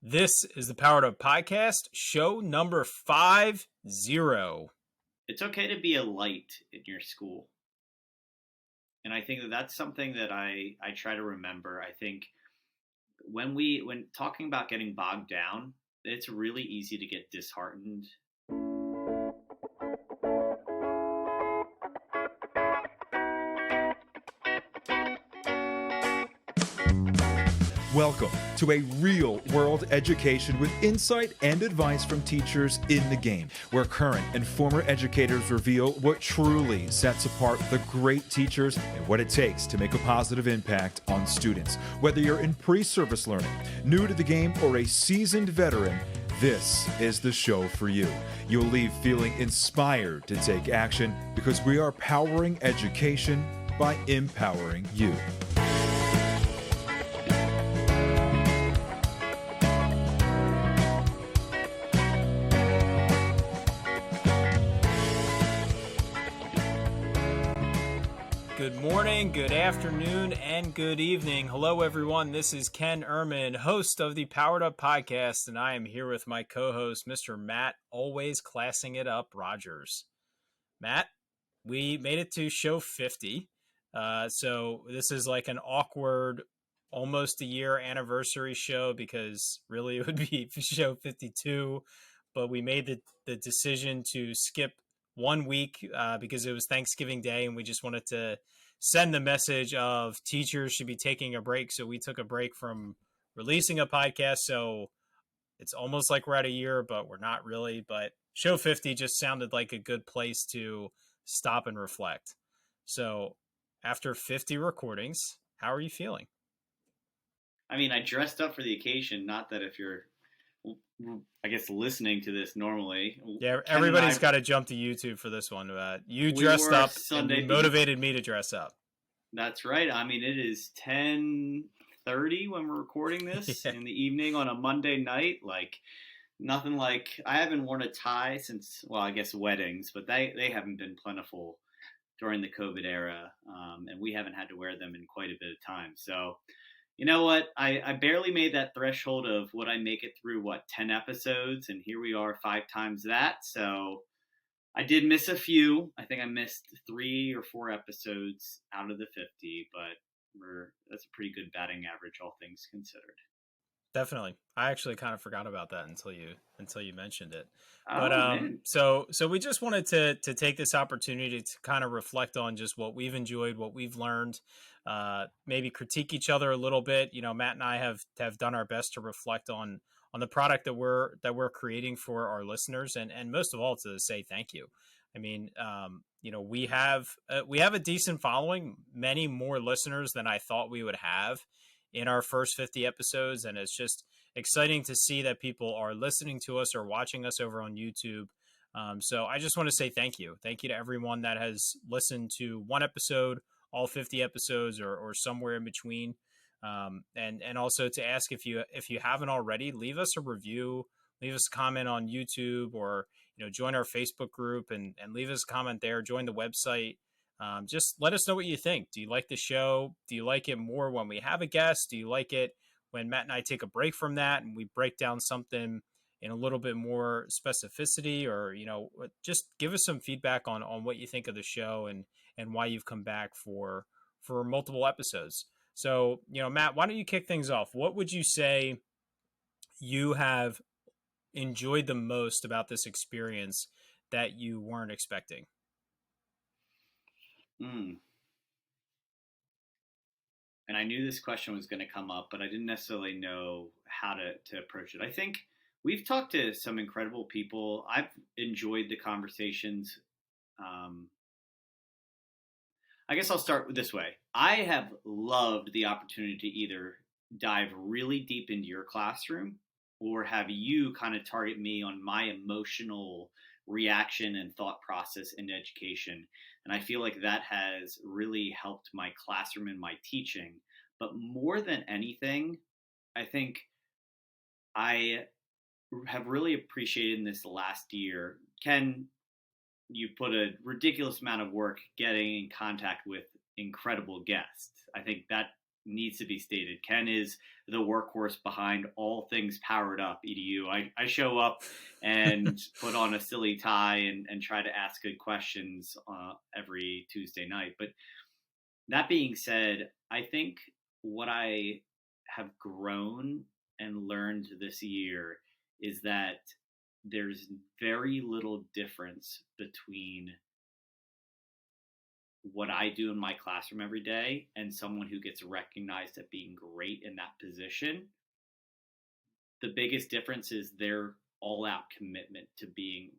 This is the Powered Up Podcast, show number 50. It's okay to be a light in your school. And I think that that's something that I try to remember. I think when talking about getting bogged down, it's really easy to get disheartened. Welcome to a real-world education with insight and advice from teachers in the game, where current and former educators reveal what truly sets apart the great teachers and what it takes to make a positive impact on students. Whether you're in pre-service learning, new to the game, or a seasoned veteran, this is the show for you. You'll leave feeling inspired to take action because we are powering education by empowering you. Good morning, good afternoon, and good evening. Hello, everyone. This is Ken Ehrman, host of the Powered Up Podcast, and I am here with my co-host, Mr. Matt, always classing it up, Rogers. Matt, we made it to show 50. So this is like an awkward, almost a year anniversary show because really it would be show 52. But we made the decision to skip 1 week because it was Thanksgiving Day and we just wanted to send the message of teachers should be taking a break. So we took a break from releasing a podcast. So it's almost like we're at a year, but we're not really. But show 50 just sounded like a good place to stop and reflect. So after 50 recordings, how are you feeling? I mean, I dressed up for the occasion, not that if you're, I guess, listening to this normally. Yeah, everybody's got to jump to YouTube for this one. You dressed up and you motivated me to dress up. That's right. I mean, it is 10:30 when we're recording this in the evening on a Monday night. Like, nothing like, I haven't worn a tie since, well, I guess weddings, but they haven't been plentiful during the COVID era, and we haven't had to wear them in quite a bit of time. So, you know what? I barely made that threshold of would I make it through, 10 episodes, and here we are 5 times that. So I did miss a few. I think I missed 3 or 4 episodes out of the 50, but that's a pretty good batting average, all things considered. Definitely. I actually kind of forgot about that until you mentioned it. Oh, But man. so we just wanted to take this opportunity to kind of reflect on just what we've enjoyed, what we've learned, maybe critique each other a little bit. You know, Matt and I have done our best to reflect on the product that we're creating for our listeners, and most of all to say thank you. I mean, we have a decent following, many more listeners than I thought we would have in our first 50 episodes. And it's just exciting to see that people are listening to us or watching us over on YouTube. So I just want to say thank you. Thank you to everyone that has listened to one episode, all 50 episodes, or somewhere in between. And also to ask if you haven't already, leave us a review, leave us a comment on YouTube, or join our Facebook group and leave us a comment there, join the website. Just let us know what you think. Do you like the show? Do you like it more when we have a guest? Do you like it when Matt and I take a break from that and we break down something in a little bit more specificity? Or, just give us some feedback on what you think of the show and why you've come back for multiple episodes. So, Matt, why don't you kick things off? What would you say you have enjoyed the most about this experience that you weren't expecting? And I knew this question was going to come up, but I didn't necessarily know how to approach it. I think we've talked to some incredible people. I've enjoyed the conversations. I guess I'll start this way. I have loved the opportunity to either dive really deep into your classroom or have you kind of target me on my emotional reaction and thought process in education. And I feel like that has really helped my classroom and my teaching. But more than anything, I think I have really appreciated in this last year. Ken, you put a ridiculous amount of work getting in contact with incredible guests. I think that needs to be stated. Ken is the workhorse behind all things Powered Up EDU. I show up and put on a silly tie and try to ask good questions every Tuesday night. But that being said, I think what I have grown and learned this year is that there's very little difference between what I do in my classroom every day and someone who gets recognized at being great in that position. The biggest difference is their all out commitment to being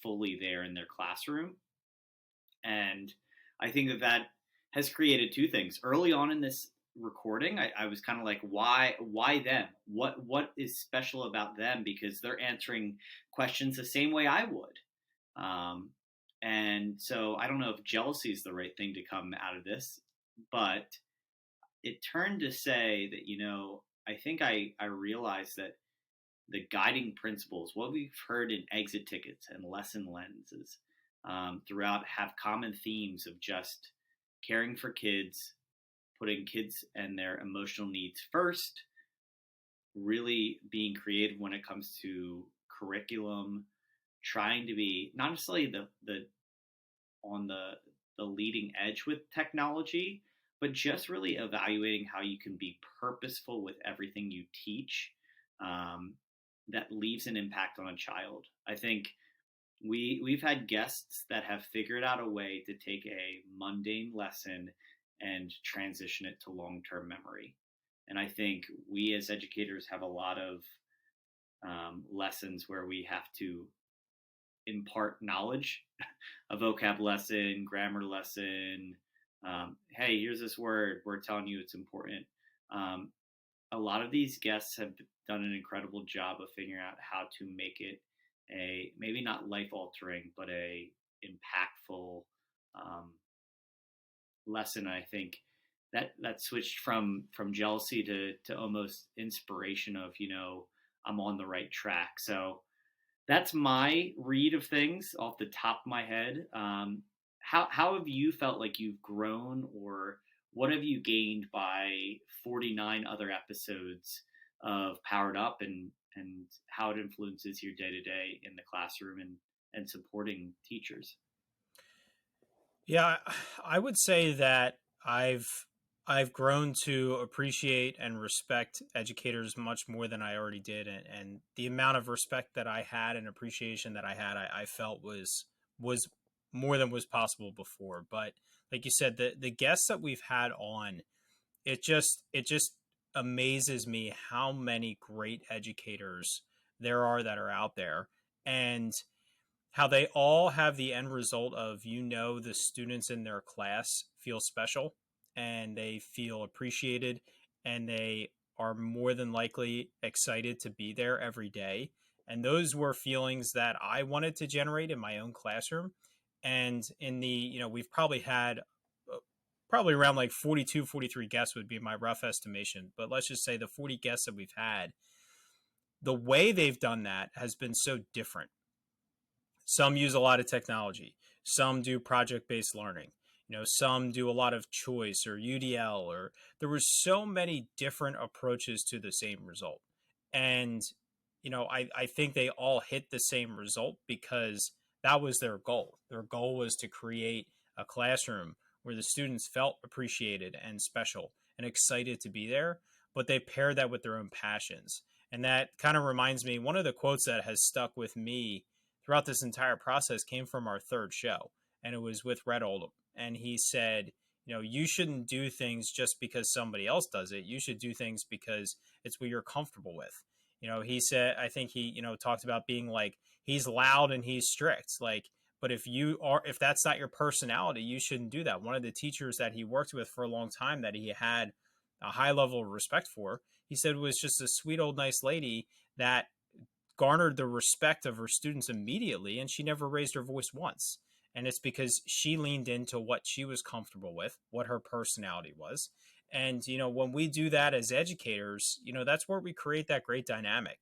fully there in their classroom. And I think that has created two things. Early on in this recording, I was kind of like, why them? What is special about them? Because they're answering questions the same way I would. And so I don't know if jealousy is the right thing to come out of this, but it turned to say that, I think I realized that the guiding principles, what we've heard in exit tickets and lesson lenses throughout, have common themes of just caring for kids, putting kids and their emotional needs first, really being creative when it comes to curriculum, trying to be not necessarily on the leading edge with technology, but just really evaluating how you can be purposeful with everything you teach that leaves an impact on a child. I think we've had guests that have figured out a way to take a mundane lesson and transition it to long-term memory. And I think we as educators have a lot of lessons where we have to impart knowledge, a vocab lesson, grammar lesson. Hey, here's this word. We're telling you it's important. A lot of these guests have done an incredible job of figuring out how to make it a maybe not life-altering, but a impactful lesson. I think that switched from jealousy to almost inspiration of I'm on the right track. So that's my read of things off the top of my head. How have you felt like you've grown, or what have you gained by 49 other episodes of Powered Up, and how it influences your day to day in the classroom and supporting teachers? Yeah, I would say that I've grown to appreciate and respect educators much more than I already did, and the amount of respect that I had and appreciation that I had, I felt was more than was possible before. But like you said, the guests that we've had on, it just amazes me how many great educators there are that are out there, and how they all have the end result of, the students in their class feel special and they feel appreciated, and they are more than likely excited to be there every day. And those were feelings that I wanted to generate in my own classroom. And we've probably had probably around like 42, 43 guests would be my rough estimation. But let's just say the 40 guests that we've had, the way they've done that has been so different. Some use a lot of technology. Some do project-based learning. Some do a lot of choice or UDL, or there were so many different approaches to the same result. And, I think they all hit the same result because that was their goal. Their goal was to create a classroom where the students felt appreciated and special and excited to be there, but they paired that with their own passions. And that kind of reminds me, one of the quotes that has stuck with me throughout this entire process came from our third show, and it was with Red Oldham. And he said, you shouldn't do things just because somebody else does it. You should do things because it's what you're comfortable with. He said, I think he, talked about being like, he's loud and he's strict. Like, but if that's not your personality, you shouldn't do that. One of the teachers that he worked with for a long time that he had a high level of respect for, he said was just a sweet old nice lady that garnered the respect of her students immediately, and she never raised her voice once. And it's because she leaned into what she was comfortable with, what her personality was. And, when we do that as educators, that's where we create that great dynamic.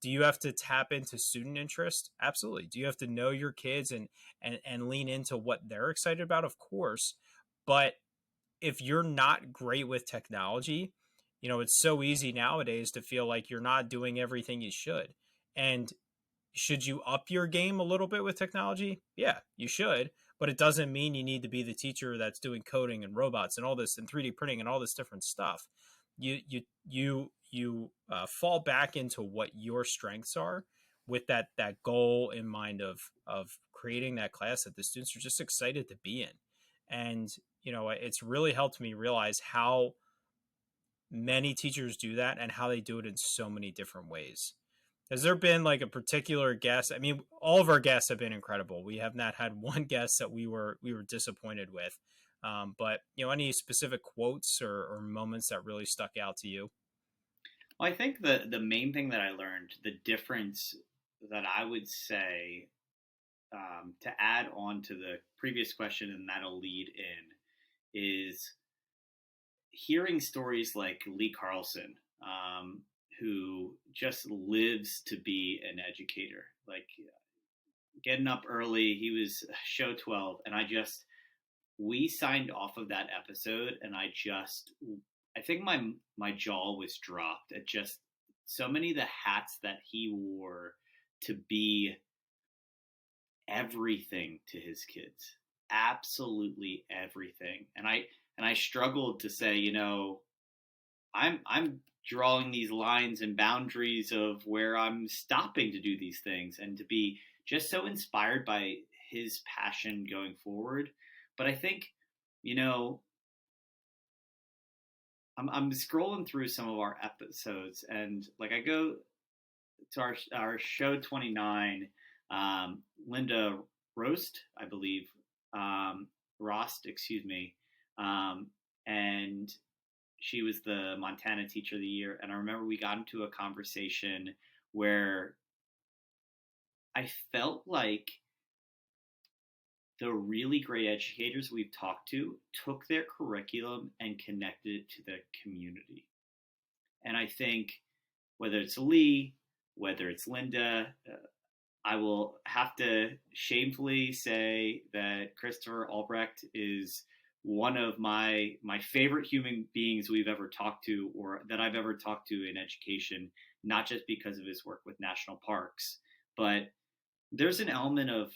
Do you have to tap into student interest? Absolutely. Do you have to know your kids and lean into what they're excited about? Of course. But if you're not great with technology, it's so easy nowadays to feel like you're not doing everything you should. And should you up your game a little bit with technology? Yeah, you should, but it doesn't mean you need to be the teacher that's doing coding and robots and all this and 3D printing and all this different stuff. You fall back into what your strengths are with that goal in mind of creating that class that the students are just excited to be in. And it's really helped me realize how many teachers do that and how they do it in so many different ways. Has there been like a particular guest? I mean, all of our guests have been incredible. We have not had one guest that we were disappointed with. But any specific quotes or moments that really stuck out to you? Well, I think the main thing that I learned, the difference that I would say, to add on to the previous question, and that'll lead in, is hearing stories like Lee Carlson, who just lives to be an educator. Like getting up early, he was show 12, and we signed off of that episode, and I think my jaw was dropped at just so many of the hats that he wore to be everything to his kids, absolutely everything. And I struggled to say, I'm drawing these lines and boundaries of where I'm stopping to do these things, and to be just so inspired by his passion going forward. But I think, I'm scrolling through some of our episodes, and like I go to our show 29, Linda Roast, I believe, Rost, excuse me, and she was the Montana Teacher of the Year. And I remember we got into a conversation where I felt like the really great educators we've talked to took their curriculum and connected it to the community. And I think whether it's Lee, whether it's Linda, I will have to shamefully say that Christopher Albrecht is one of my favorite human beings we've ever talked to, or that I've ever talked to in education, not just because of his work with national parks, but there's an element of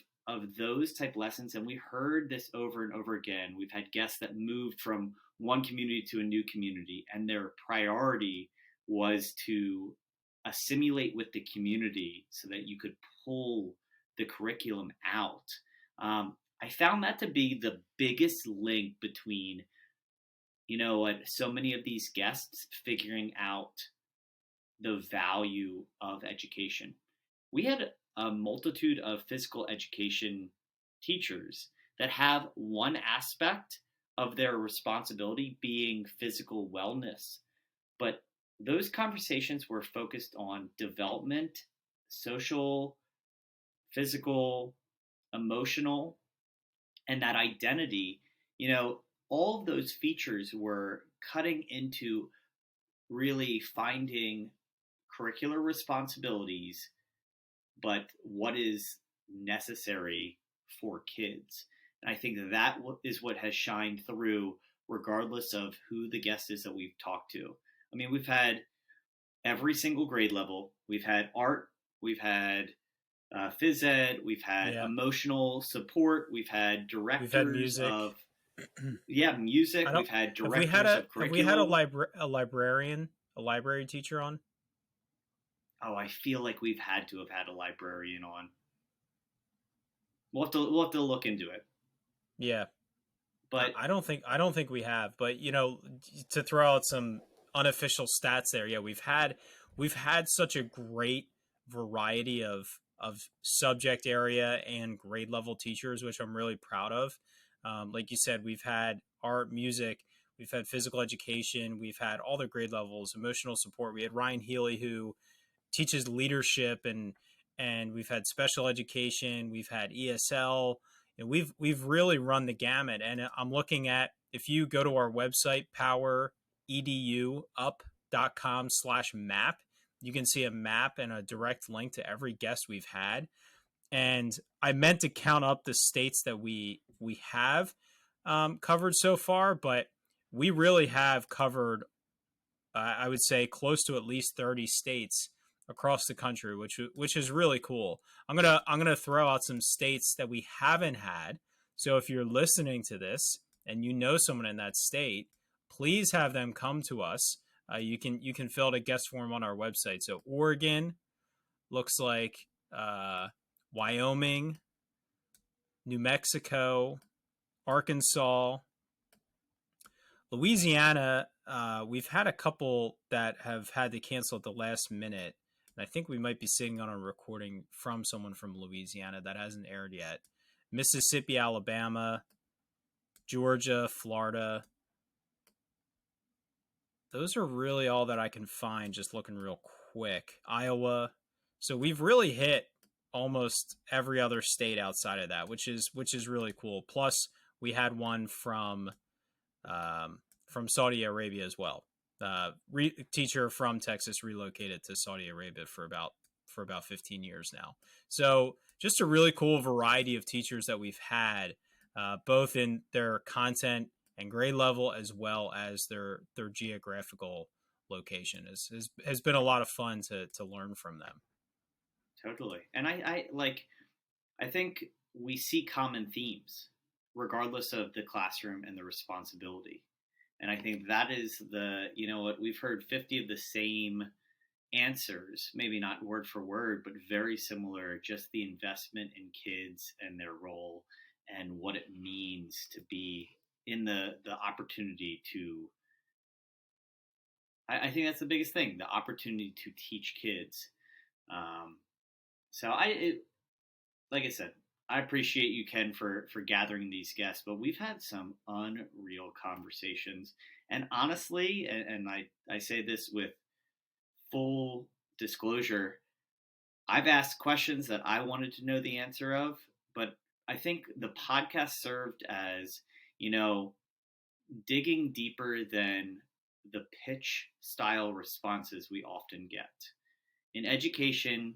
those type lessons. And we heard this over and over again. We've had guests that moved from one community to a new community, and their priority was to assimilate with the community so that you could pull the curriculum out. I found that to be the biggest link between, so many of these guests figuring out the value of education. We had a multitude of physical education teachers that have one aspect of their responsibility being physical wellness, but those conversations were focused on development, social, physical, emotional, and that identity. All of those features were cutting into really finding curricular responsibilities, but what is necessary for kids. And I think that is what has shined through, regardless of who the guest is that we've talked to. I mean, we've had every single grade level. We've had art, we've had phys ed, we've had emotional support, we've had directors, we've had music of music. We've had directors of curriculum. Have we had a librarian, a library teacher on? Oh, I feel like we've had to have had a librarian on. We'll have to look into it. Yeah, but I don't think we have. But to throw out some unofficial stats there, yeah, we've had such a great variety of subject area and grade level teachers, which I'm really proud of. Like you said, we've had art, music, we've had physical education, we've had all the grade levels, emotional support. We had Ryan Healy, who teaches leadership, and we've had special education, we've had ESL, and we've really run the gamut. And I'm looking at, if you go to our website, powereduup.com/map, you can see a map and a direct link to every guest we've had. And I meant to count up the states that we have covered so far, but we really have covered, I would say, close to at least 30 states across the country, which is really cool. I'm gonna throw out some states that we haven't had. So if you're listening to this and you know someone in that state, please have them come to us. You can fill out a guest form on our website. So Oregon looks like, Wyoming, New Mexico, Arkansas, Louisiana. We've had a couple that have had to cancel at the last minute. And I think we might be sitting on a recording from someone from Louisiana that hasn't aired yet. Mississippi, Alabama, Georgia, Florida. Those are really all that I can find just looking real quick. Iowa. So we've really hit almost every other state outside of that, which is really cool. Plus, we had one from Saudi Arabia as well. Teacher from Texas relocated to Saudi Arabia for about 15 years now. So just a really cool variety of teachers that we've had, both in their content and grade level as well as their geographical location. Has been a lot of fun to learn from them. Totally. And I think we see common themes regardless of the classroom and the responsibility. And I think that is what we've heard 50 of the same answers, maybe not word for word, but very similar, just the investment in kids and their role and what it means to be in the opportunity to, I think that's the biggest thing, the opportunity to teach kids. So like I said, I appreciate you, Ken, for gathering these guests, but we've had some unreal conversations. And honestly, and I say this with full disclosure, I've asked questions that I wanted to know the answer of, but I think the podcast served as, digging deeper than the pitch style responses we often get. In education,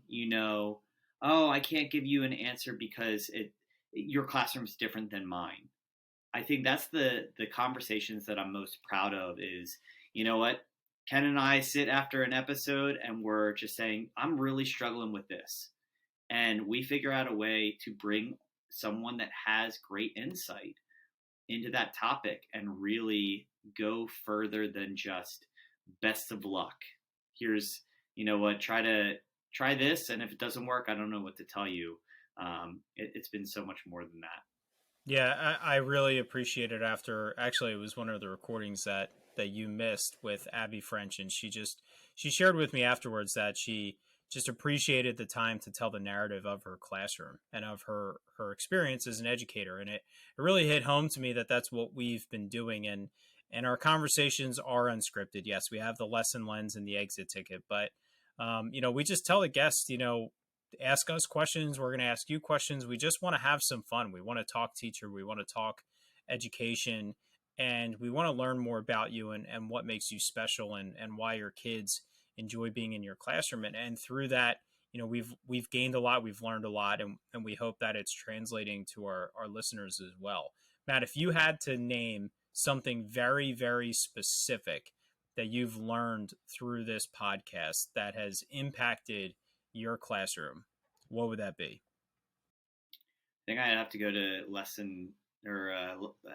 oh, I can't give you an answer because your classroom's different than mine. I think that's the conversations that I'm most proud of is, what? Ken and I sit after an episode and we're just saying, I'm really struggling with this. And we figure out a way to bring someone that has great insight into that topic and really go further than just best of luck. Here's, what, try this, and if it doesn't work, I don't know what to tell you. It's been so much more than that. Yeah, I really appreciate it. After, actually, it was one of the recordings that you missed with Abby French, and she shared with me afterwards that she just appreciated the time to tell the narrative of her classroom and of her experience as an educator. And it really hit home to me that that's what we've been doing. And our conversations are unscripted. Yes, we have the lesson lens and the exit ticket, but we just tell the guests, ask us questions. We're going to ask you questions. We just want to have some fun. We want to talk teacher. We want to talk education, and we want to learn more about you and what makes you special and why your kids enjoy being in your classroom. And through that, we've gained a lot, we've learned a lot, and we hope that it's translating to our listeners as well. Matt, if you had to name something very, very specific that you've learned through this podcast that has impacted your classroom, what would that be? I think I'd have to go to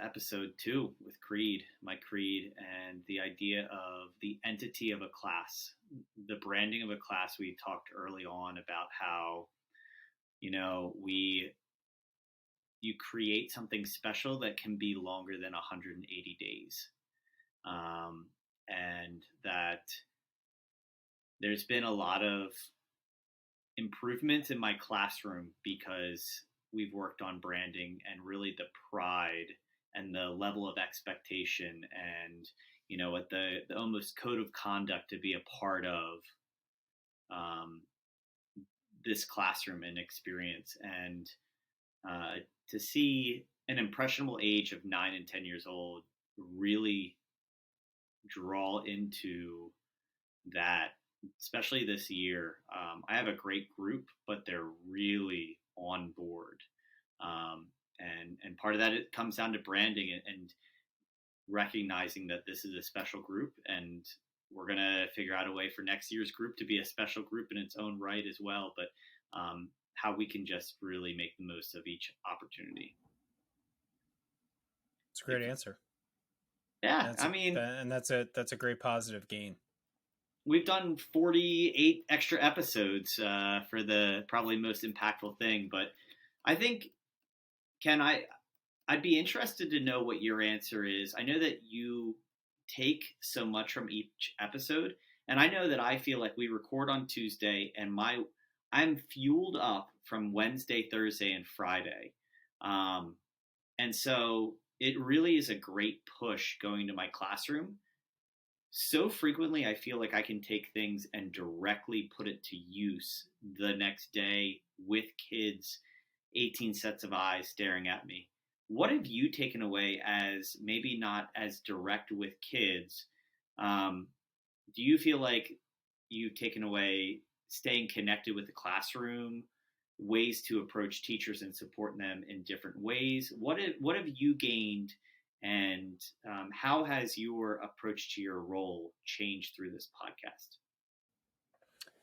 episode 2 with Creed, my Creed, and the idea of the entity of a class, the branding of a class. We talked early on about how, you create something special that can be longer than 180 days. And that there's been a lot of improvements in my classroom because we've worked on branding and really the pride and the level of expectation and, what the almost code of conduct to be a part of this classroom and experience. And to see an impressionable age of 9 and 10 years old really draw into that, especially this year. I have a great group, but they're really on board. And part of that, it comes down to branding and recognizing that this is a special group, and we're going to figure out a way for next year's group to be a special group in its own right as well. But how we can just really make the most of each opportunity. It's a great answer. Yeah, that's a great positive gain. We've done 48 extra episodes for the probably most impactful thing, but I think, Ken, I'd be interested to know what your answer is. I know that you take so much from each episode, and I know that I feel like we record on Tuesday, and I'm fueled up from Wednesday, Thursday, and Friday, and so it really is a great push going to my classroom. So frequently, I feel like I can take things and directly put it to use the next day with kids, 18 sets of eyes staring at me. What have you taken away as maybe not as direct with kids? Do you feel like you've taken away staying connected with the classroom, ways to approach teachers and support them in different ways? What have you gained? And how has your approach to your role changed through this podcast?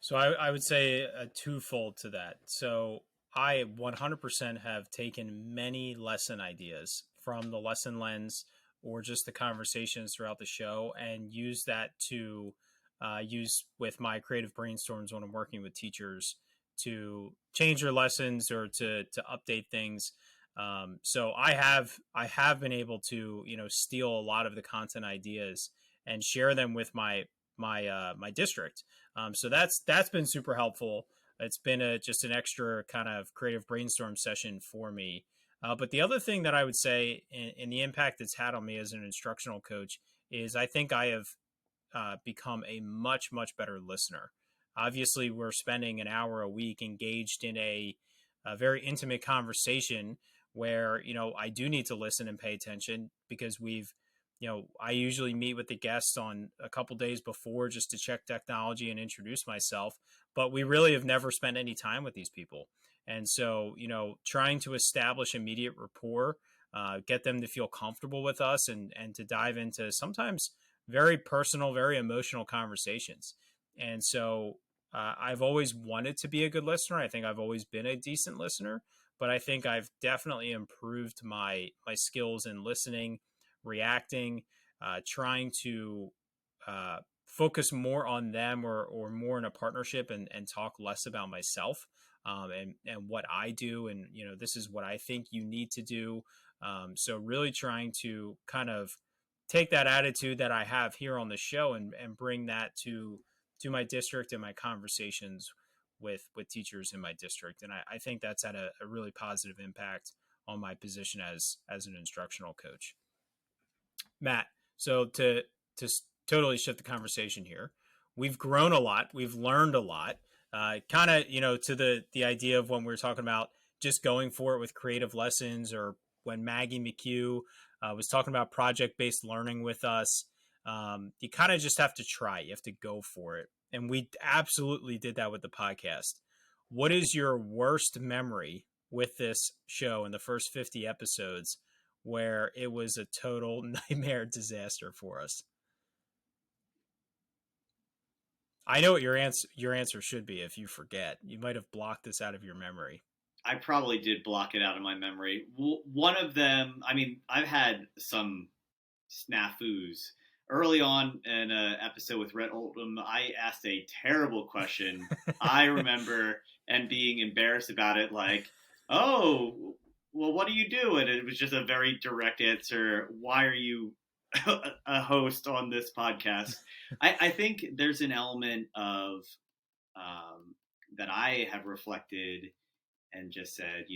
So I would say a twofold to that. So I 100% have taken many lesson ideas from the lesson lens or just the conversations throughout the show and use that to use with my creative brainstorms when I'm working with teachers to change their lessons or to update things. So I have been able to, steal a lot of the content ideas and share them with my district. So that's been super helpful. It's been just an extra kind of creative brainstorm session for me. But the other thing that I would say in the impact it's had on me as an instructional coach is I think I have become a much, much better listener. Obviously, we're spending an hour a week engaged in a very intimate conversation where, I do need to listen and pay attention because I usually meet with the guests on a couple days before just to check technology and introduce myself, but we really have never spent any time with these people. And so, trying to establish immediate rapport, get them to feel comfortable with us and to dive into sometimes very personal, very emotional conversations. And so I've always wanted to be a good listener. I think I've always been a decent listener, but I think I've definitely improved my skills in listening, reacting, trying to focus more on them or more in a partnership and talk less about myself and what I do. And, this is what I think you need to do. So really trying to kind of take that attitude that I have here on the show and bring that to my district and my conversations with teachers in my district. And I think that's had a really positive impact on my position as an instructional coach. Matt, so to totally shift the conversation here, we've grown a lot. We've learned a lot. Kind of, to the idea of when we were talking about just going for it with creative lessons, or when Maggie McHugh was talking about project-based learning with us. You kind of just have to try. You have to go for it. And we absolutely did that with the podcast. What is your worst memory with this show in the first 50 episodes where it was a total nightmare disaster for us? I know what your answer should be if you forget. You might have blocked this out of your memory. I probably did block it out of my memory. One of them, I've had some snafus. Early on in an episode with Rhett Oldham, I asked a terrible question. I remember and being embarrassed about it, like, oh, well, what do you do? And it was just a very direct answer. Why are you a host on this podcast? I think there's an element of that I have reflected and just said,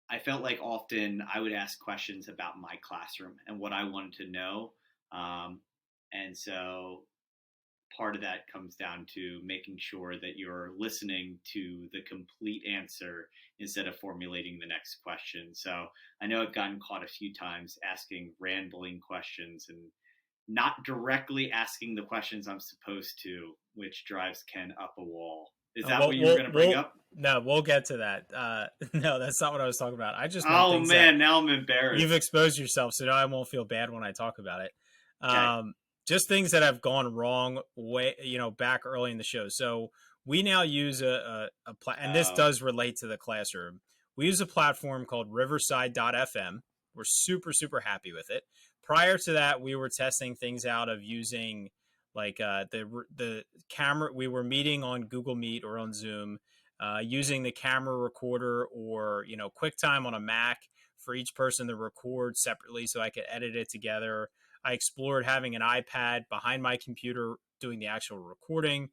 I felt like often I would ask questions about my classroom and what I wanted to know. And so part of that comes down to making sure that you're listening to the complete answer instead of formulating the next question. So I know I've gotten caught a few times asking rambling questions and not directly asking the questions I'm supposed to, which drives Ken up a wall. Is that We'll, what you were we'll, going to bring we'll, up? no, we'll get to that. No, that's not what I was talking about. I just meant Oh things that man, now I'm you've embarrassed. exposed yourself, so now I won't feel bad when I talk about it. Okay. Just things that have gone wrong back early in the show. So we now use and this Oh, does relate to the classroom. We use a platform called Riverside.fm. We're super, super happy with it. Prior to that, we were testing things out of using like the camera. We were meeting on Google Meet or on Zoom, using the camera recorder or QuickTime on a Mac for each person to record separately so I could edit it together. I explored having an iPad behind my computer doing the actual recording.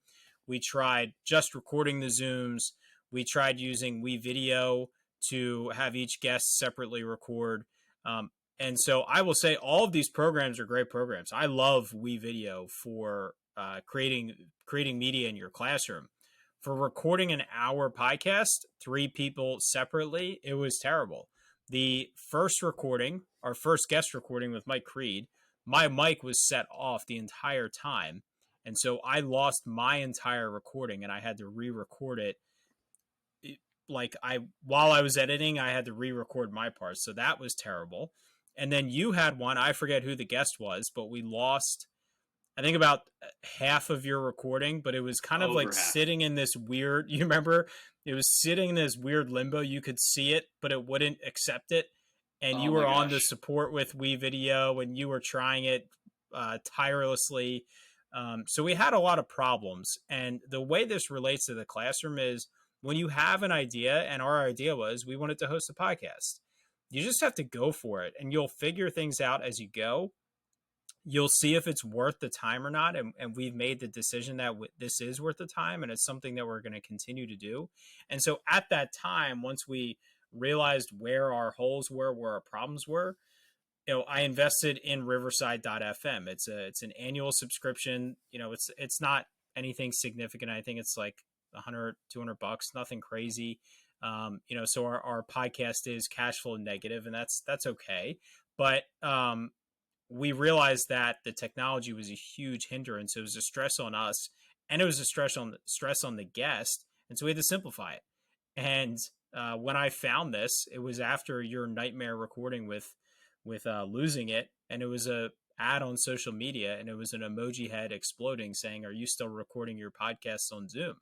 We tried just recording the Zooms. We tried using WeVideo to have each guest separately record. And so I will say all of these programs are great programs. I love WeVideo for creating media in your classroom. For recording an hour podcast, 3 people separately, it was terrible. The first recording, our first guest recording with Mike Creed, my mic was set off the entire time. And so I lost my entire recording and I had to re-record it. Like while I was editing, I had to re-record my parts. So that was terrible. And then you had one, I forget who the guest was, but we lost I think about half of your recording, but it was kind of like over half. sitting in this weird, you remember, it was sitting in this weird limbo. You could see it, but it wouldn't accept it. And Oh you my were on the gosh. support with WeVideo and you were trying it tirelessly. So we had a lot of problems. And the way this relates to the classroom is when you have an idea, and our idea was we wanted to host a podcast, you just have to go for it and you'll figure things out as you go. You'll see if it's worth the time or not. And we've made the decision that this is worth the time and it's something that we're going to continue to do. And so at that time, once we realized where our holes were, where our problems were, I invested in Riverside.fm. It's an annual subscription. It's not anything significant. I think it's like 100, $200, nothing crazy. So our podcast is cash flow negative and that's okay. But, we realized that the technology was a huge hindrance. It was a stress on us, and it was a stress on the guest, and so we had to simplify it. And when I found this, it was after your nightmare recording with losing it, and it was a ad on social media, and it was an emoji head exploding saying, "Are you still recording your podcasts on Zoom?"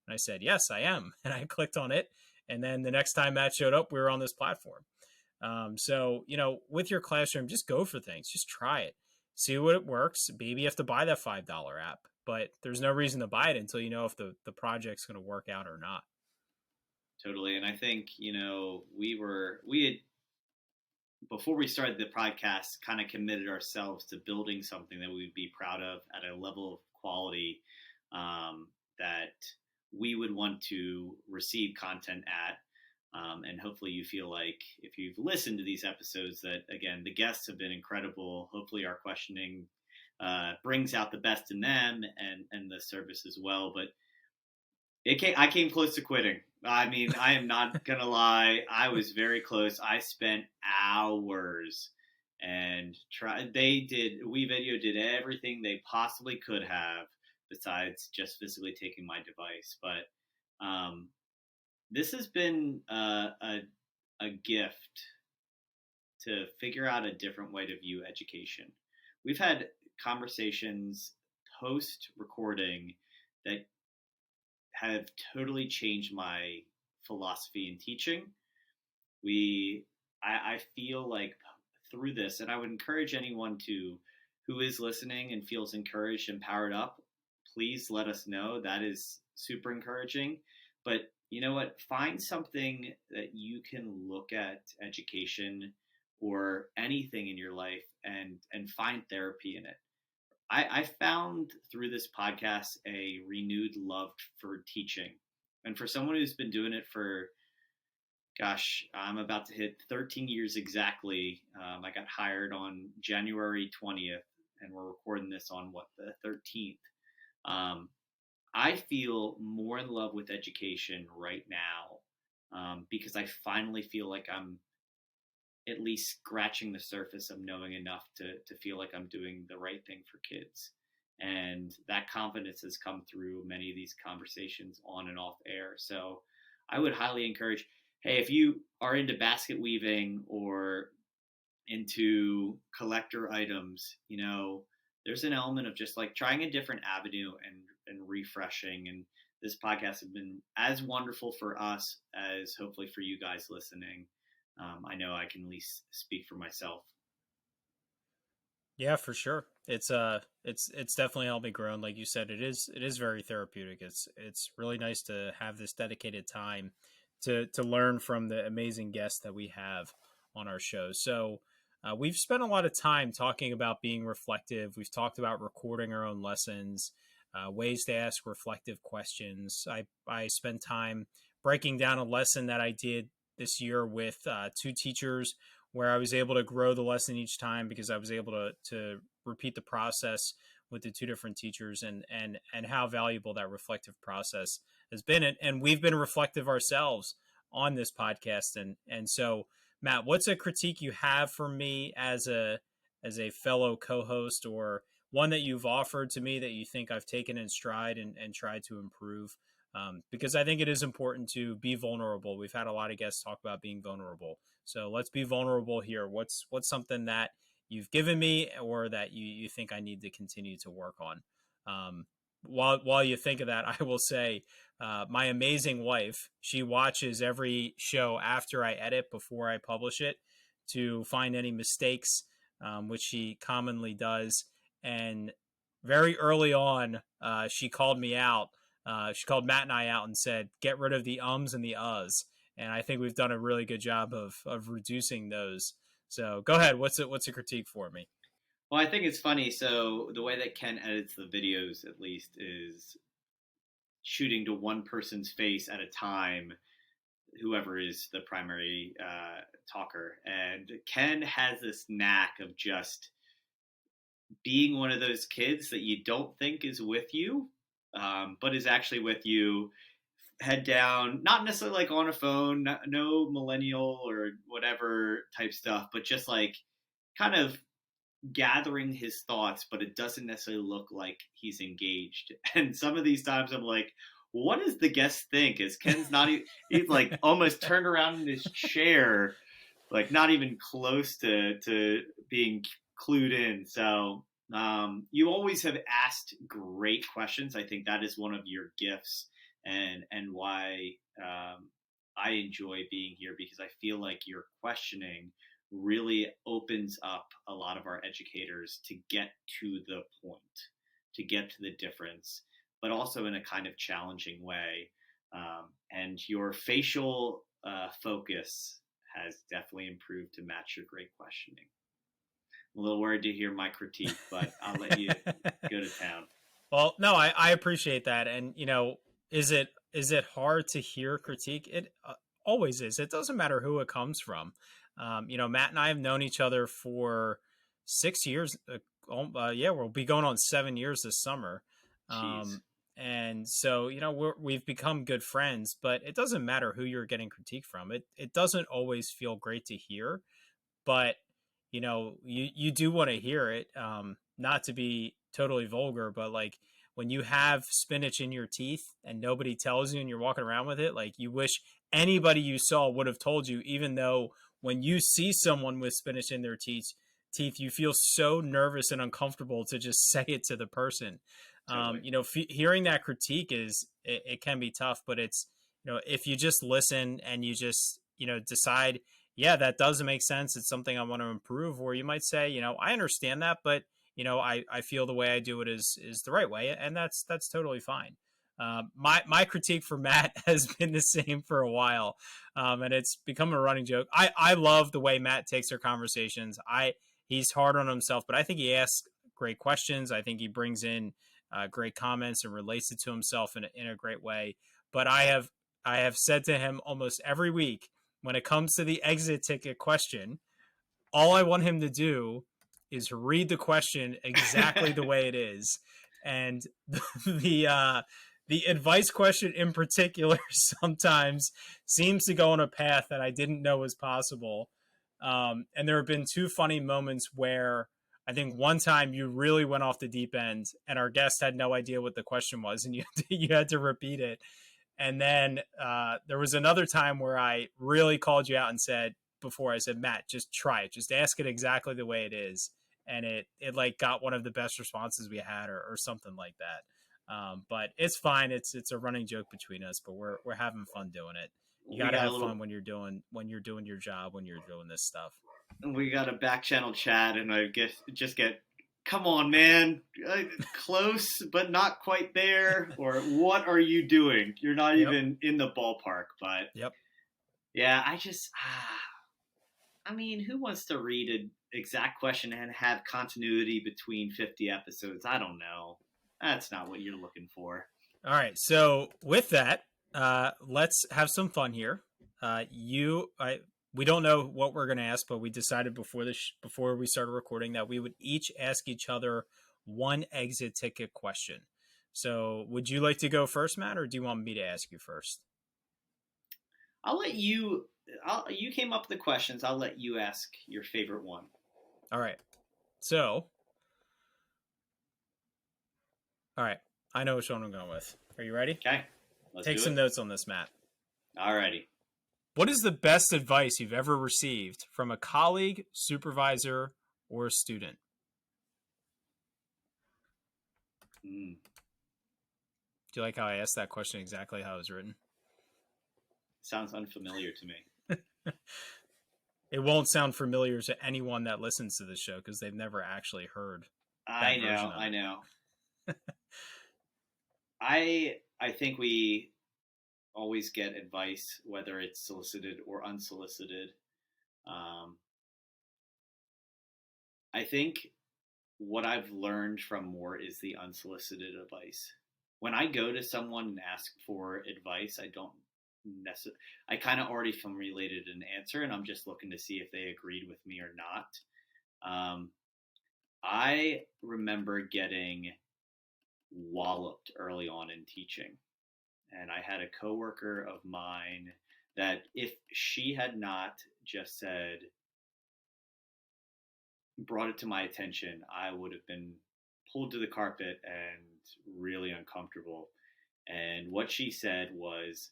And I said, "Yes, I am." And I clicked on it, and then the next time that showed up, we were on this platform. So, with your classroom, just go for things. Just try it. See what it works. Maybe you have to buy that $5 app, but there's no reason to buy it until you know if the project's going to work out or not. Totally. And I think, we had, before we started the podcast, kind of committed ourselves to building something that we'd be proud of at a level of quality that we would want to receive content at. And hopefully you feel like if you've listened to these episodes that, again, the guests have been incredible. Hopefully our questioning brings out the best in them and the service as well. But I came close to quitting. I mean, I am not going to lie. I was very close. I spent hours and WeVideo did everything they possibly could have besides just physically taking my device. But this has been a gift to figure out a different way to view education. We've had conversations post recording that have totally changed my philosophy in teaching. I feel like through this, and I would encourage anyone who is listening and feels encouraged and powered up, please let us know. That is super encouraging. But you know what? Find something that you can look at education or anything in your life and find therapy in it. I found through this podcast a renewed love for teaching. And for someone who's been doing it for, gosh, I'm about to hit 13 years exactly. I got hired on January 20th, and we're recording this on the 13th. I feel more in love with education right now because I finally feel like I'm at least scratching the surface of knowing enough to feel like I'm doing the right thing for kids. And that confidence has come through many of these conversations on and off air. So I would highly encourage, hey, if you are into basket weaving or into collector items, there's an element of just like trying a different avenue and refreshing. And this podcast has been as wonderful for us as hopefully for you guys listening. I know I can at least speak for myself. Yeah, for sure. It's definitely helped me grow. And like you said, it is very therapeutic. It's really nice to have this dedicated time to learn from the amazing guests that we have on our show. So we've spent a lot of time talking about being reflective. We've talked about recording our own lessons, ways to ask reflective questions. I spent time breaking down a lesson that I did this year with two teachers, where I was able to grow the lesson each time because I was able to repeat the process with the two different teachers, and how valuable that reflective process has been. And we've been reflective ourselves on this podcast. And so, Matt, what's a critique you have for me as a fellow co-host, or one that you've offered to me that you think I've taken in stride and tried to improve? Because I think it is important to be vulnerable. We've had a lot of guests talk about being vulnerable. So let's be vulnerable here. What's something that you've given me, or that you think I need to continue to work on? While you think of that, I will say my amazing wife, she watches every show after I edit before I publish it to find any mistakes, which she commonly does. And very early on, she called me out. She called Matt and I out and said, "Get rid of the ums and the uhs." And I think we've done a really good job of reducing those. So go ahead. What's a critique for me? Well, I think it's funny. So the way that Ken edits the videos, at least, is shooting to one person's face at a time, whoever is the primary talker. And Ken has this knack of just being one of those kids that you don't think is with you, but is actually with you, head down, not necessarily like on a phone, no millennial or whatever type stuff, but just like kind of gathering his thoughts, but it doesn't necessarily look like he's engaged. And some of these times I'm like, what does the guest think? Is Ken's not even, he's like almost turned around in his chair, like not even close to being clued in. So you always have asked great questions. I think that is one of your gifts, and why I enjoy being here, because I feel like your questioning really opens up a lot of our educators to get to the point, to get to the difference, but also in a kind of challenging way. And your facial focus has definitely improved to match your great questioning. I'm a little worried to hear my critique, but I'll let you go to town. Well, no, I appreciate that. And, is it hard to hear critique? It always is. It doesn't matter who it comes from. Matt and I have known each other for 6 years. Yeah, we'll be going on 7 years this summer. And so, we've become good friends, but it doesn't matter who you're getting critique from. It doesn't always feel great to hear, but you do want to hear it. Not to be totally vulgar, but like when you have spinach in your teeth and nobody tells you and you're walking around with it, like you wish anybody you saw would have told you, even though when you see someone with spinach in their teeth, you feel so nervous and uncomfortable to just say it to the person. Totally. Hearing that critique it can be tough, but it's, if you just listen and you just, decide, yeah, that doesn't make sense, it's something I want to improve. Or you might say, I understand that, but I feel the way I do it is the right way. And that's totally fine. My critique for Matt has been the same for a while. And it's become a running joke. I love the way Matt takes our conversations. He's hard on himself, but I think he asks great questions. I think he brings in great comments and relates it to himself in a great way. But I have said to him almost every week, when it comes to the exit ticket question, all I want him to do is read the question exactly the way it is. And the advice question in particular sometimes seems to go on a path that I didn't know was possible. And there have been two funny moments where I think one time you really went off the deep end and our guest had no idea what the question was and you had to repeat it. And then there was another time where I really called you out and said, before I said, Matt, just try it. Just ask it exactly the way it is. And it like got one of the best responses we had or something like that. But it's fine. It's a running joke between us, but we're having fun doing it. You got to have fun when you're doing your job, when you're doing this stuff. We got a back channel chat, and I just get, come on, man, close but not quite there, or what are you doing? You're not even in the ballpark. But yep, yeah, I mean, who wants to read an exact question and have continuity between 50 episodes? I don't know. That's not what you're looking for. All right, so with that, let's have some fun here. We don't know what we're going to ask, but we decided before we started recording that we would each ask each other one exit ticket question. So would you like to go first, Matt, or do you want me to ask you first? I'll let you. You came up with the questions. I'll let you ask your favorite one. All right. So, all right. I know which one I'm going with. Are you ready? Okay. Let's take some notes on this, Matt. All righty. What is the best advice you've ever received from a colleague, supervisor, or a student? Do you like how I asked that question exactly how it was written? Sounds unfamiliar to me. It won't sound familiar to anyone that listens to this show because they've never actually heard. I know. I think we always get advice, whether it's solicited or unsolicited. I think what I've learned from more is the unsolicited advice. When I go to someone and ask for advice, I kind of already formulated an answer, and I'm just looking to see if they agreed with me or not. I remember getting walloped early on in teaching. And I had a coworker of mine that if she had not just brought it to my attention, I would have been pulled to the carpet and really uncomfortable. And what she said was,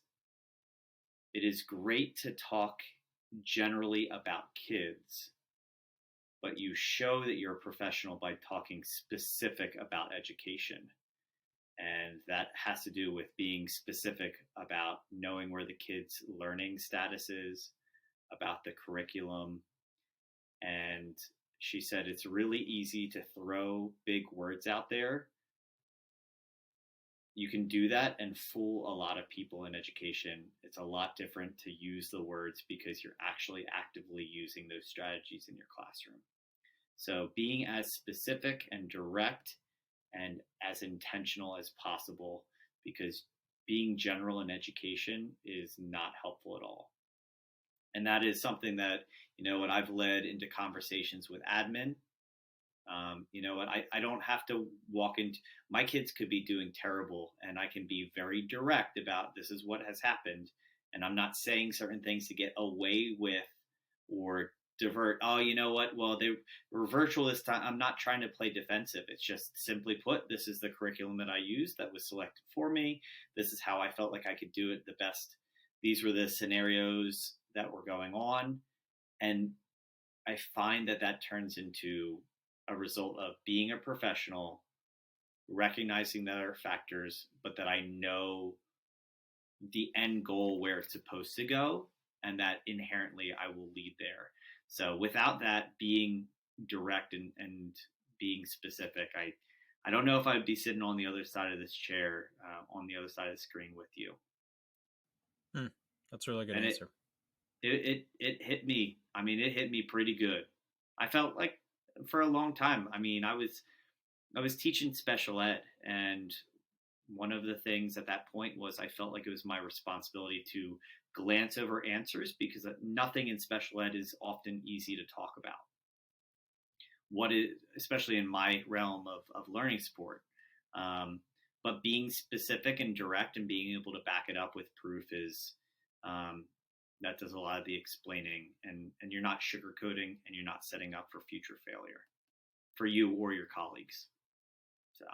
it is great to talk generally about kids, but you show that you're a professional by talking specific about education. And that has to do with being specific about knowing where the kid's learning status is, about the curriculum. And she said it's really easy to throw big words out there. You can do that and fool a lot of people in education. It's a lot different to use the words because you're actually actively using those strategies in your classroom. So being as specific and direct and as intentional as possible, because being general in education is not helpful at all. And that is something that, what I've led into conversations with admin. I don't have to walk into, my kids could be doing terrible and I can be very direct about this is what has happened. And I'm not saying certain things to get away with or divert. Oh, you know what? Well, they were virtual this time. I'm not trying to play defensive. It's just simply put, this is the curriculum that I used that was selected for me. This is how I felt like I could do it the best. These were the scenarios that were going on. And I find that turns into a result of being a professional, recognizing that there are factors, but that I know the end goal where it's supposed to go, and that inherently I will lead there. So without that, being direct and being specific, I don't know if I'd be sitting on the other side of this chair, on the other side of the screen with you. That's a really good answer. It hit me. I mean, it hit me pretty good. I felt like for a long time, I mean, I was teaching special ed, and one of the things at that point was I felt like it was my responsibility to glance over answers because nothing in special ed is often easy to talk about. What is, especially in my realm of learning support, but being specific and direct and being able to back it up with proof is, that does a lot of the explaining, and you're not sugarcoating and you're not setting up for future failure. for you or your colleagues. So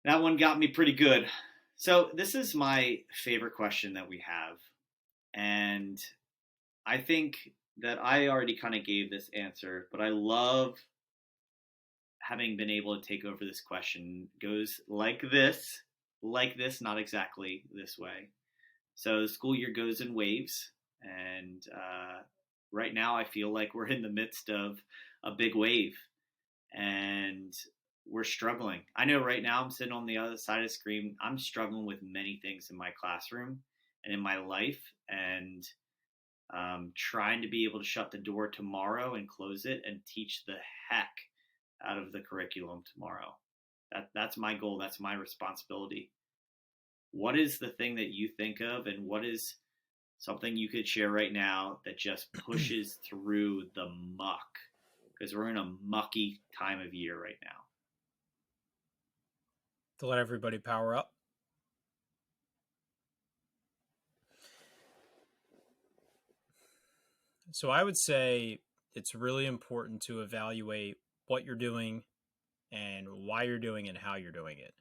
that one got me pretty good. So this is my favorite question that we have. And I think that I already kind of gave this answer, but I love having been able to take over this question. It goes like this, not exactly this way. So the school year goes in waves, and right now I feel like we're in the midst of a big wave, and we're struggling. I know right now I'm sitting on the other side of the screen. I'm struggling with many things in my classroom and in my life, and trying to be able to shut the door tomorrow and close it and teach the heck out of the curriculum tomorrow. That's my goal. That's my responsibility. What is the thing that you think of, and what is something you could share right now that just pushes through the muck? Because we're in a mucky time of year right now. To let everybody power up. So I would say it's really important to evaluate what you're doing and why you're doing it and how you're doing it.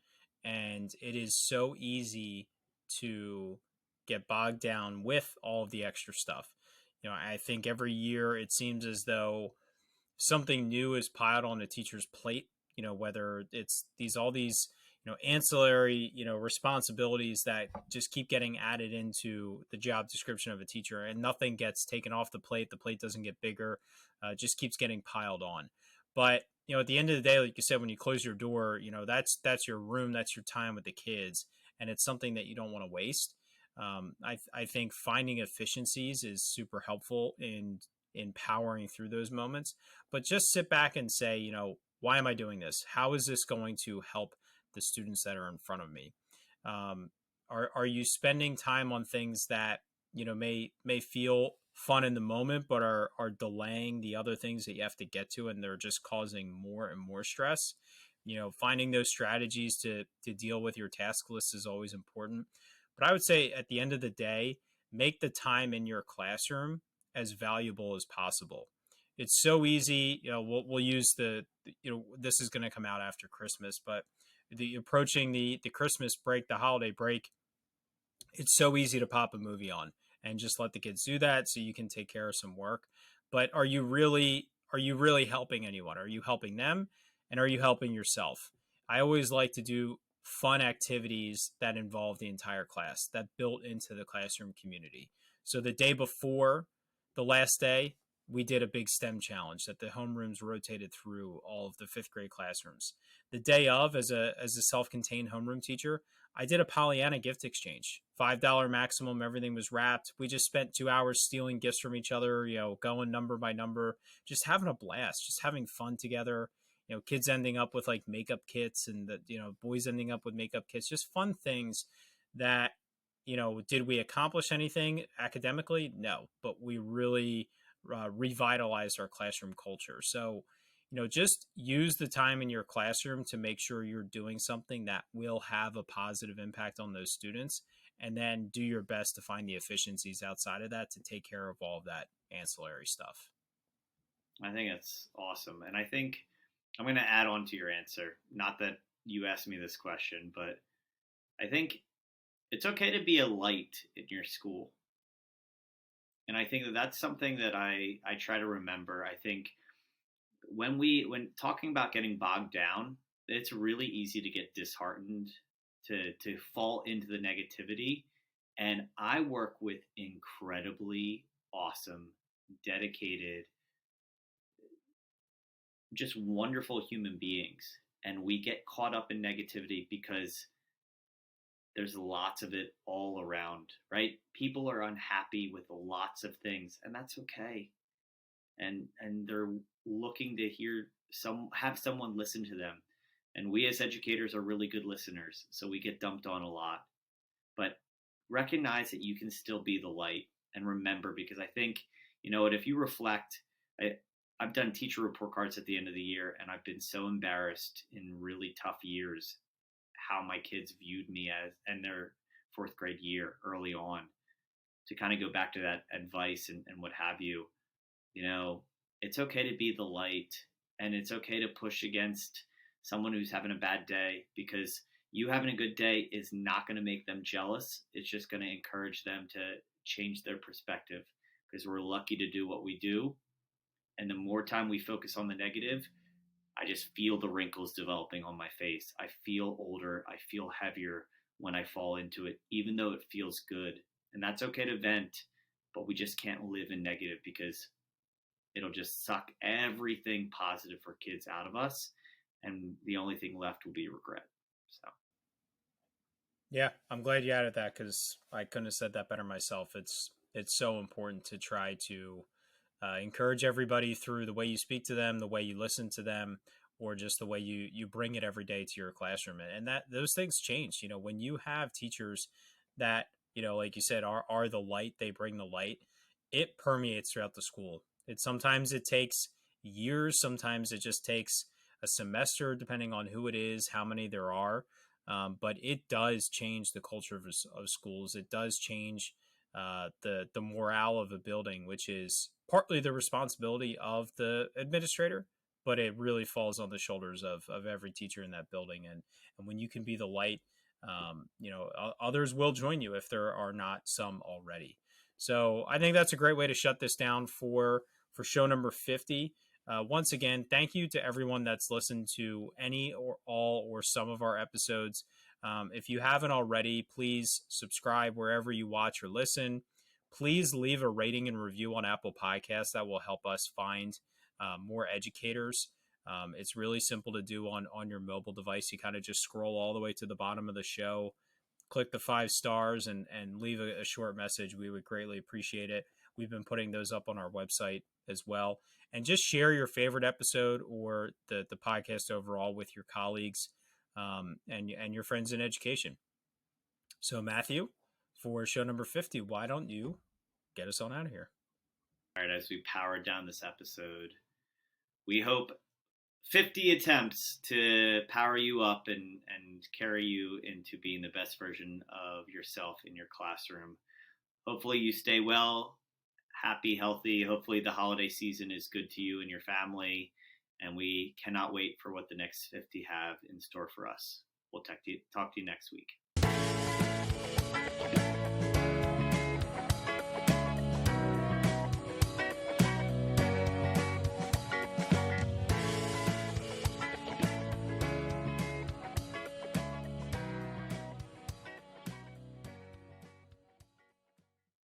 And it is so easy to get bogged down with all of the extra stuff. I think every year it seems as though something new is piled on a teacher's plate, whether it's all these ancillary responsibilities that just keep getting added into the job description of a teacher, and nothing gets taken off the plate doesn't get bigger, just keeps getting piled on. But at the end of the day, like you said, when you close your door, that's your room, that's your time with the kids, and it's something that you don't want to waste. I think finding efficiencies is super helpful in powering through those moments, but just sit back and say, why am I doing this? How is this going to help the students that are in front of me? Are you spending time on things that may feel fun in the moment, but are delaying the other things that you have to get to, and they're just causing more and more stress? Finding those strategies to deal with your task list is always important. But I would say at the end of the day, make the time in your classroom as valuable as possible. It's so easy. We'll use this is going to come out after Christmas, but approaching the Christmas break, the holiday break, it's so easy to pop a movie on and just let the kids do that so you can take care of some work. But are you really helping anyone? Are you helping them? And are you helping yourself? I always like to do fun activities that involve the entire class, that built into the classroom community. So the day before the last day, we did a big STEM challenge that the homerooms rotated through all of the fifth grade classrooms. The day of, as a self-contained homeroom teacher, I did a Pollyanna gift exchange. $5 maximum, everything was wrapped. We just spent 2 hours stealing gifts from each other, going number by number, just having a blast, just having fun together. Kids ending up with like makeup kits, and boys ending up with makeup kits, just fun things that, did we accomplish anything academically? No, but we really revitalized our classroom culture. So, just use the time in your classroom to make sure you're doing something that will have a positive impact on those students, and then do your best to find the efficiencies outside of that to take care of all of that ancillary stuff. I think that's awesome. And I think I'm going to add on to your answer. Not that you asked me this question, but I think it's okay to be a light in your school. And I think that that's something that I try to remember. I think when talking about getting bogged down, it's really easy to get disheartened, to fall into the negativity. And I work with incredibly awesome, dedicated, just wonderful human beings. And we get caught up in negativity because there's lots of it all around, right? People are unhappy with lots of things, and that's okay. And they're looking to have someone listen to them. And we as educators are really good listeners, so we get dumped on a lot. But recognize that you can still be the light, and remember, because I think, if you reflect, I've done teacher report cards at the end of the year, and I've been so embarrassed in really tough years how my kids viewed me in their fourth grade year early on. To kind of go back to that advice and what have you, it's okay to be the light, and it's okay to push against someone who's having a bad day, because you having a good day is not going to make them jealous. It's just going to encourage them to change their perspective, because we're lucky to do what we do. And the more time we focus on the negative, I just feel the wrinkles developing on my face. I feel older. I feel heavier when I fall into it, even though it feels good. And that's okay to vent, but we just can't live in negative, because it'll just suck everything positive for kids out of us. And the only thing left will be regret. So, Yeah, I'm glad you added that because I couldn't have said that better myself. It's so important to try to encourage everybody through the way you speak to them, the way you listen to them, or just the way you bring it every day to your classroom. And that those things change. You know, when you have teachers that, you know, like you said, are the light, they bring the light, it permeates throughout the school. Sometimes it takes years, sometimes it just takes a semester, depending on who it is, how many there are. But it does change the culture of schools. It does change the morale of a building, which is partly the responsibility of the administrator, but it really falls on the shoulders of every teacher in that building. And when you can be the light, you know, others will join you if there are not some already. So I think that's a great way to shut this down for show number 50. Once again, thank you to everyone that's listened to any or all or some of our episodes. If you haven't already, please subscribe wherever you watch or listen. Please leave a rating and review on Apple Podcasts. That will help us find more educators. It's really simple to do on your mobile device. You kind of just scroll all the way to the bottom of the show, click the 5 stars, and leave a short message. We would greatly appreciate it. We've been putting those up on our website as well. And just share your favorite episode or the podcast overall with your colleagues and your friends in education. So, Matthew, for show number 50, why don't you get us on out of here? all right, as we power down this episode, we hope 50 attempts to power you up and carry you into being the best version of yourself in your classroom. Hopefully you stay well, happy, healthy. Hopefully the holiday season is good to you and your family. And we cannot wait for what the next 50 have in store for us. We'll talk to you next week.